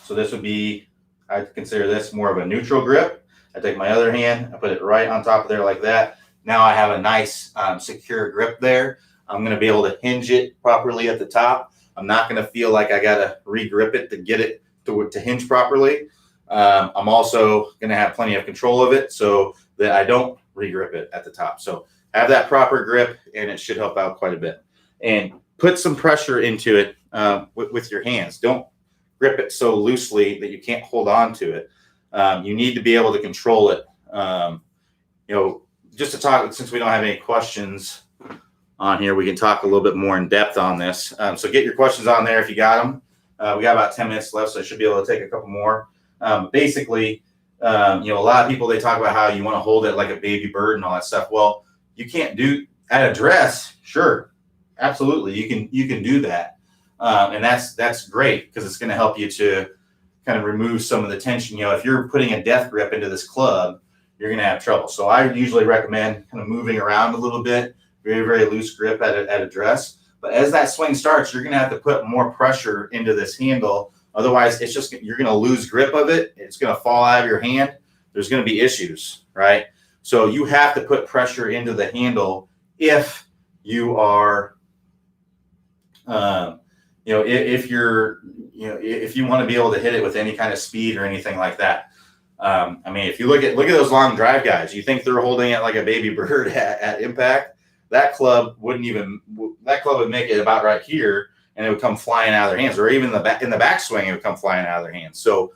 So this would be, I consider this more of a neutral grip. I take my other hand, I put it right on top of there like that. Now I have a nice secure grip there. I'm going to be able to hinge it properly at the top. I'm not going to feel like I got to re-grip it to get it to hinge properly. I'm also going to have plenty of control of it so that I don't re-grip it at the top. So have that proper grip, and it should help out quite a bit. And put some pressure into it with your hands. Don't grip it so loosely that you can't hold on to it. You need to be able to control it. Just to talk, since we don't have any questions on here, we can talk a little bit more in depth on this. So get your questions on there if you got them. We got about 10 minutes left, so I should be able to take a couple more. Basically, a lot of people, they talk about how you want to hold it like a baby bird and all that stuff. Well, you can't do at a dress. Sure, absolutely, you can do that, and that's great because it's going to help you to kind of remove some of the tension. If you're putting a death grip into this club, you're going to have trouble. So I usually recommend kind of moving around a little bit, very, very loose grip at a dress. But as that swing starts, you're going to have to put more pressure into this handle. Otherwise, you're going to lose grip of it. It's going to fall out of your hand. There's going to be issues, right? So you have to put pressure into the handle if you are, if you want to be able to hit it with any kind of speed or anything like that. If you look at those long drive guys, you think they're holding it like a baby bird at impact. That club would make it about right here, and it would come flying out of their hands, or even in the backswing, it would come flying out of their hands. So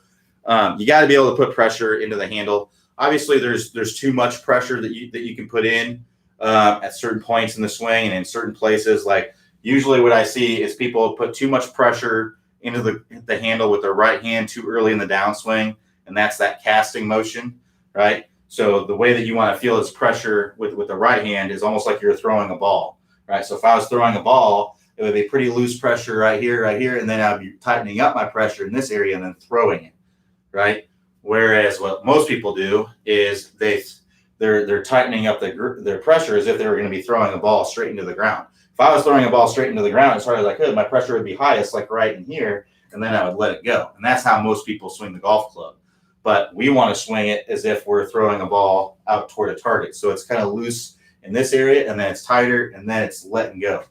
you got to be able to put pressure into the handle. Obviously, there's too much pressure that you can put in at certain points in the swing and in certain places. Like usually, what I see is people put too much pressure into the handle with their right hand too early in the downswing, and that's that casting motion, right? So the way that you want to feel its pressure with the right hand is almost like you're throwing a ball, right? So if I was throwing a ball, it would be pretty loose pressure right here, and then I'd be tightening up my pressure in this area and then throwing it, right? Whereas what most people do is they're tightening up their pressure as if they were going to be throwing a ball straight into the ground. If I was throwing a ball straight into the ground as hard as I could, my pressure would be highest, like right in here, and then I would let it go. And that's how most people swing the golf club. But we want to swing it as if we're throwing a ball out toward a target. So it's kind of loose in this area, and then it's tighter, and then it's letting go.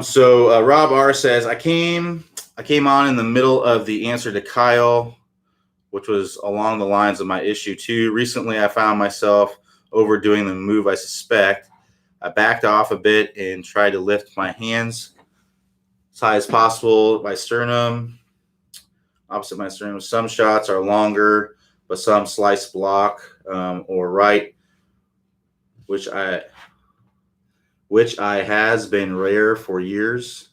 So Rob R says, I came on in the middle of the answer to Kyle, which was along the lines of my issue too. Recently, I found myself overdoing the move I suspect. I backed off a bit and tried to lift my hands as high as possible, my sternum, opposite my sternum. Some shots are longer, but some slice block or right, which has been rare for years.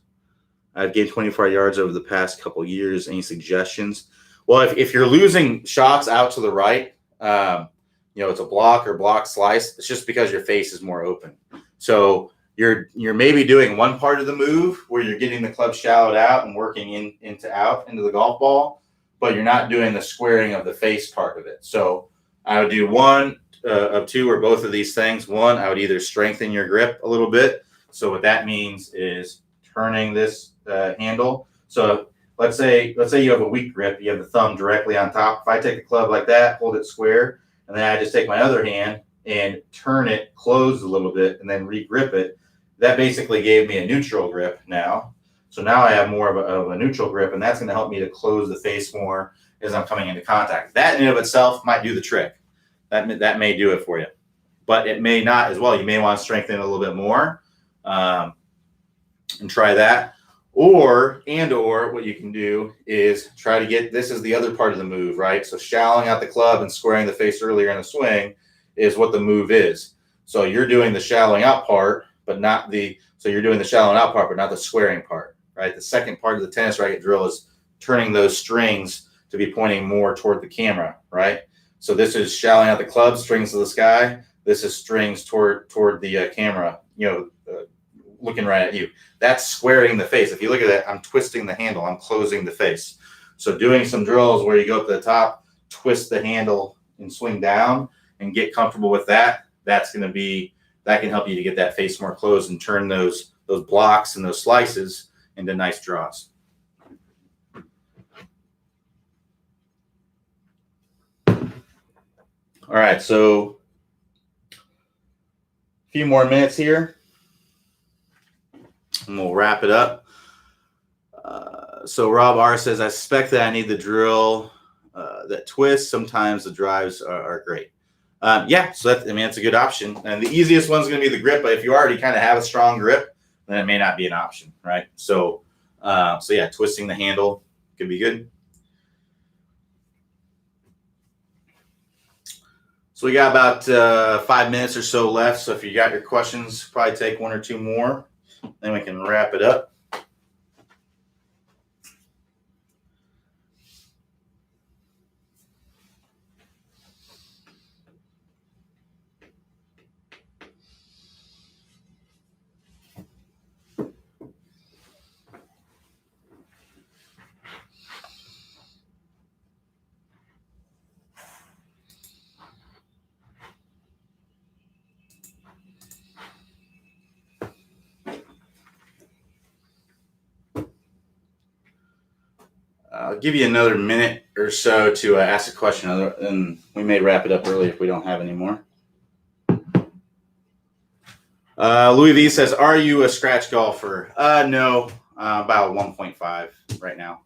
I've gained 24 yards over the past couple of years. Any suggestions? Well, if you're losing shots out to the right, it's a block or block slice. It's just because your face is more open. So you're maybe doing one part of the move where you're getting the club shallowed out and working into the golf ball, but you're not doing the squaring of the face part of it. So I would do one of two or both of these things. One, I would either strengthen your grip a little bit. So what that means is turning this handle. So let's say you have a weak grip. You have the thumb directly on top. If I take the club like that, hold it square, and then I just take my other hand and turn it closed a little bit and then re-grip it, that basically gave me a neutral grip now. So now I have more of a neutral grip, and that's going to help me to close the face more as I'm coming into contact. That in and of itself might do the trick. That may do it for you, but it may not as well. You may want to strengthen it a little bit more and try that. Or what you can do is try to get, this is the other part of the move, right? So shallowing out the club and squaring the face earlier in the swing is what the move is. So you're doing the shallowing out part, but not the squaring part, right? The second part of the tennis racket drill is turning those strings to be pointing more toward the camera, right? So this is shallowing out the club, strings to the sky. This is strings toward the camera, looking right at you. That's squaring the face. If you look at that, I'm twisting the handle. I'm closing the face. So doing some drills where you go up to the top, twist the handle and swing down and get comfortable with that. That can help you to get that face more closed and turn those blocks and those slices into nice draws. All right, so a few more minutes here, and we'll wrap it up. So Rob R says, I suspect that I need the drill that twists. Sometimes the drives are great. So that's a good option. And the easiest one's going to be the grip, but if you already kind of have a strong grip, then it may not be an option, right? So twisting the handle could be good. So we got about 5 minutes or so left. So if you got your questions, probably take one or two more, then we can wrap it up. I'll give you another minute or so to ask a question, and we may wrap it up early if we don't have any more. Louis V says, are you a scratch golfer? No, about 1.5 right now.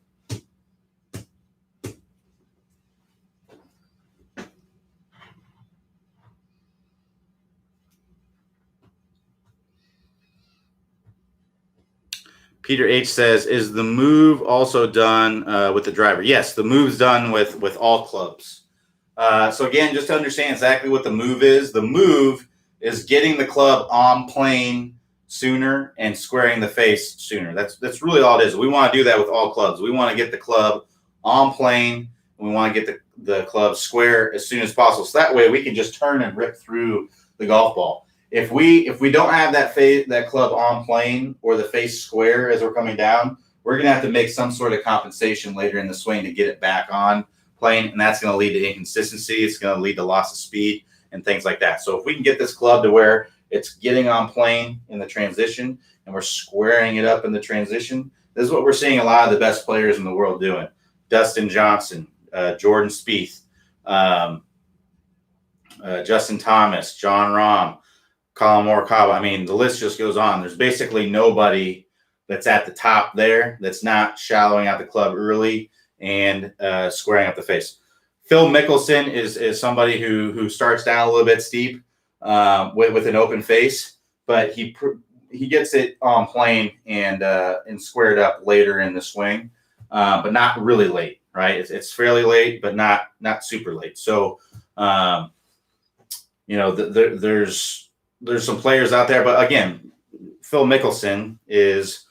Peter H says, is the move also done with the driver? Yes, the move's done with all clubs. So again, just to understand exactly what the move is is getting the club on plane sooner and squaring the face sooner. That's really all it is. We want to do that with all clubs. We want to get the club on plane. We want to get the club square as soon as possible. So that way we can just turn and rip through the golf ball. If we don't have that club on plane or the face square as we're coming down, we're going to have to make some sort of compensation later in the swing to get it back on plane, and that's going to lead to inconsistency. It's going to lead to loss of speed and things like that. So if we can get this club to where it's getting on plane in the transition and we're squaring it up in the transition, this is what we're seeing a lot of the best players in the world doing. Dustin Johnson, Jordan Spieth, Justin Thomas, John Rahm, Colin Morikawa. I mean, the list just goes on. There's basically nobody that's at the top there that's not shallowing out the club early and squaring up the face. Phil Mickelson is somebody who starts down a little bit steep with an open face, but he gets it on plane and squared up later in the swing, but not really late. Right, it's fairly late, but not super late. So, there's some players out there, but again, Phil Mickelson is,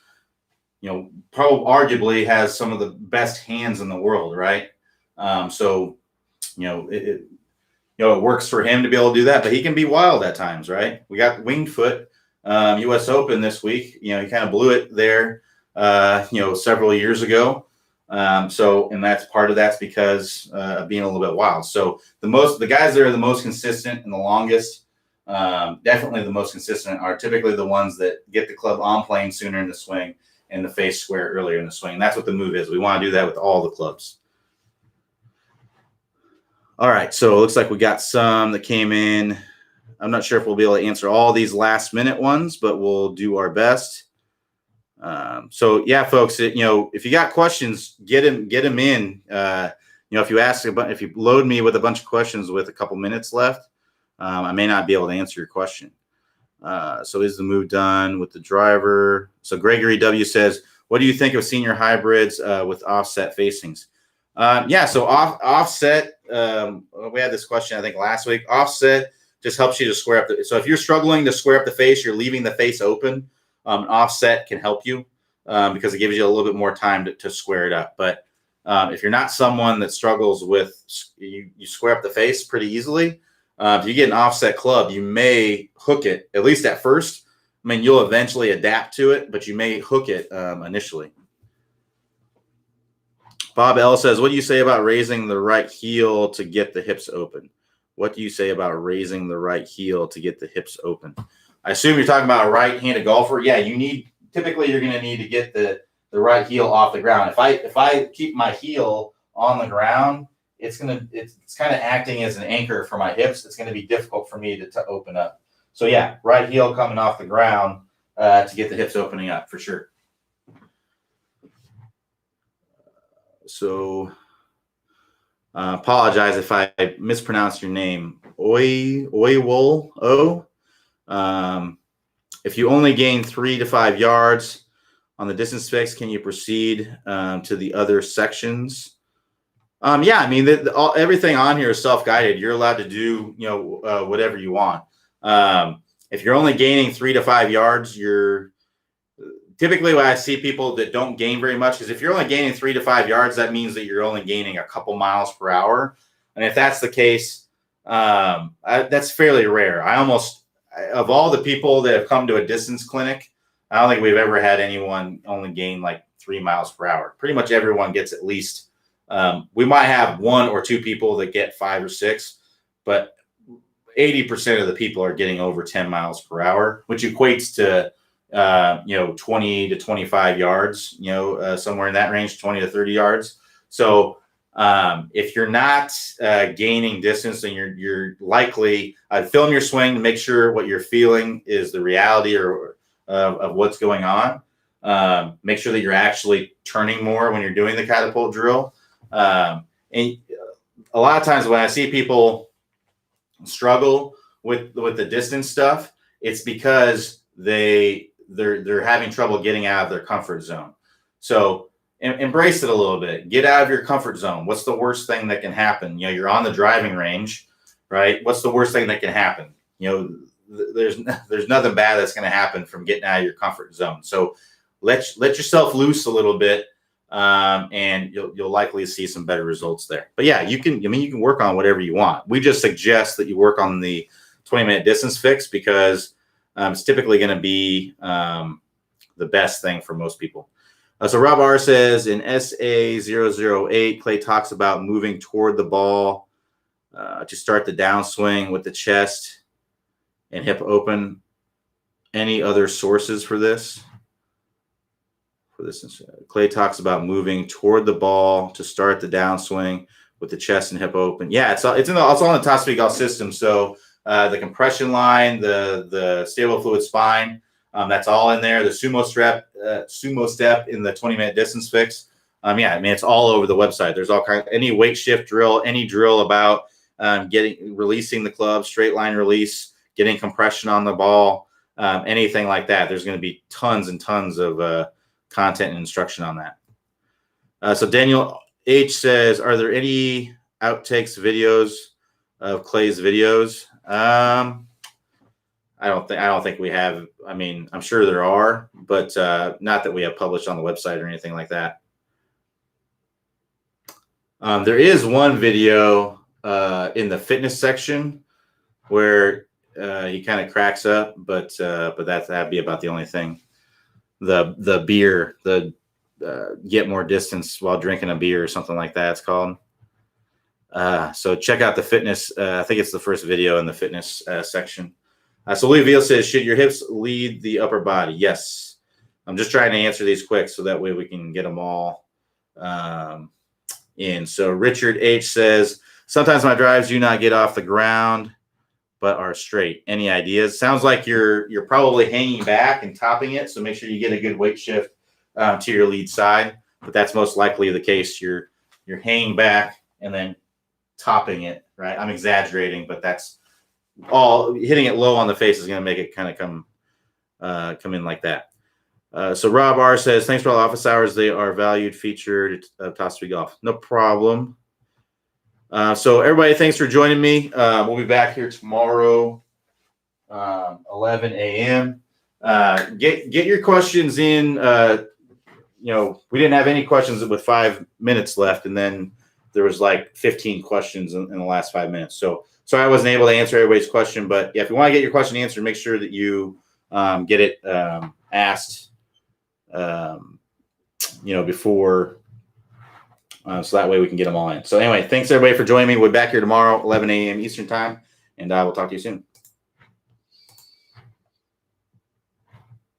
probably arguably has some of the best hands in the world, right? It works for him to be able to do that, but he can be wild at times, right? We got Winged Foot, U.S. Open this week. He kind of blew it there, several years ago. And that's part of that's because of being a little bit wild. So the guys that are the most consistent and the longest, definitely the most consistent, are typically the ones that get the club on plane sooner in the swing and the face square earlier in the swing. And that's what the move is. We want to do that with all the clubs. All right, so it looks like we got some that came in. I'm not sure if we'll be able to answer all these last minute ones, but we'll do our best. So yeah, folks, if you got questions, get them in. If you load me with a bunch of questions with a couple minutes left, I may not be able to answer your question. So is the move done with the driver? So Gregory W says, what do you think of senior hybrids with offset facings? So offset, we had this question, I think, last week. Offset just helps you to square up. So if you're struggling to square up the face, you're leaving the face open. Offset can help you because it gives you a little bit more time to square it up. But if you're not someone that struggles with, you square up the face pretty easily. If you get an offset club, you may hook it, at least at first. I mean, you'll eventually adapt to it, but you may hook it initially. Bob L says, what do you say about raising the right heel to get the hips open? What do you say about raising the right heel to get the hips open? I assume you're talking about a right-handed golfer. Yeah, typically you're going to need to get the right heel off the ground. If I keep my heel on the ground, it's kind of acting as an anchor for my hips. It's going to be difficult for me to open up. So yeah, right heel coming off the ground to get the hips opening up for sure. So apologize if I mispronounced your name. Oywol O. If you only gain 3 to 5 yards on the distance fix, can you proceed to the other sections? Yeah, I mean, everything on here is self-guided. You're allowed to do, whatever you want. If you're only gaining 3 to 5 yards, typically when I see people that don't gain very much, because if you're only gaining 3 to 5 yards, that means that you're only gaining a couple miles per hour. And if that's the case, that's fairly rare. Of all the people that have come to a distance clinic, I don't think we've ever had anyone only gain like 3 miles per hour. Pretty much everyone gets at least, we might have 1 or 2 people that get 5 or 6, but 80% of the people are getting over 10 miles per hour, which equates to 20 to 25 yards, somewhere in that range, 20 to 30 yards. So if you're not gaining distance, then you're likely, film your swing to make sure what you're feeling is the reality of what's going on. Make sure that you're actually turning more when you're doing the catapult drill. And a lot of times when I see people struggle with the distance stuff, it's because they're having trouble getting out of their comfort zone. So embrace it a little bit. Get out of your comfort zone. What's the worst thing that can happen? You're on the driving range, right? What's the worst thing that can happen? There's nothing bad that's going to happen from getting out of your comfort zone. So let yourself loose a little bit. and you'll likely see some better results there. But yeah, you can work on whatever you want. We just suggest that you work on the 20-minute distance fix because it's typically going to be the best thing for most people. So Rob R says in SA008, Clay talks about moving toward the ball to start the downswing with the chest and hip open. Any other sources for this? Clay talks about moving toward the ball to start the downswing with the chest and hip open. Yeah, it's all in the Top Speed Golf system. So the compression line, the stable fluid spine, that's all in there. The sumo step in the 20-minute distance fix. Yeah, I mean it's all over the website. There's all kinds. Any weight shift drill, any drill about releasing the club, straight line release, getting compression on the ball, anything like that. There's going to be tons and tons of content and instruction on that. So Daniel H says, are there any outtakes videos of Clay's videos? I don't think we have. I mean, I'm sure there are, but not that we have published on the website or anything like that. There is one video in the fitness section where he kind of cracks up, but that'd be about the only thing. The beer, get more distance while drinking a beer or something like that, it's called. So check out the fitness. I think it's the first video in the fitness section. So Lee Veal says, should your hips lead the upper body? Yes. I'm just trying to answer these quick so that way we can get them all in. So Richard H says, sometimes my drives do not get off the ground but are straight. Any ideas? Sounds like you're probably hanging back and topping it, so make sure you get a good weight shift to your lead side. But that's most likely the case. You're hanging back and then topping it, right? I'm exaggerating, but that's all. Hitting it low on the face is going to make it kind of come in like that. So Rob R says, thanks for all the office hours. They are valued, featured Top Speed Golf. No problem. So everybody, thanks for joining me. We'll be back here tomorrow, 11 a.m. Get your questions in. We didn't have any questions with 5 minutes left, and then there was like 15 questions in the last 5 minutes. So sorry I wasn't able to answer everybody's question, but yeah, if you want to get your question answered, make sure that you get it asked, before. So that way we can get them all in. So anyway, thanks everybody for joining me. We're back here tomorrow, 11 a.m. Eastern time, and I will talk to you soon.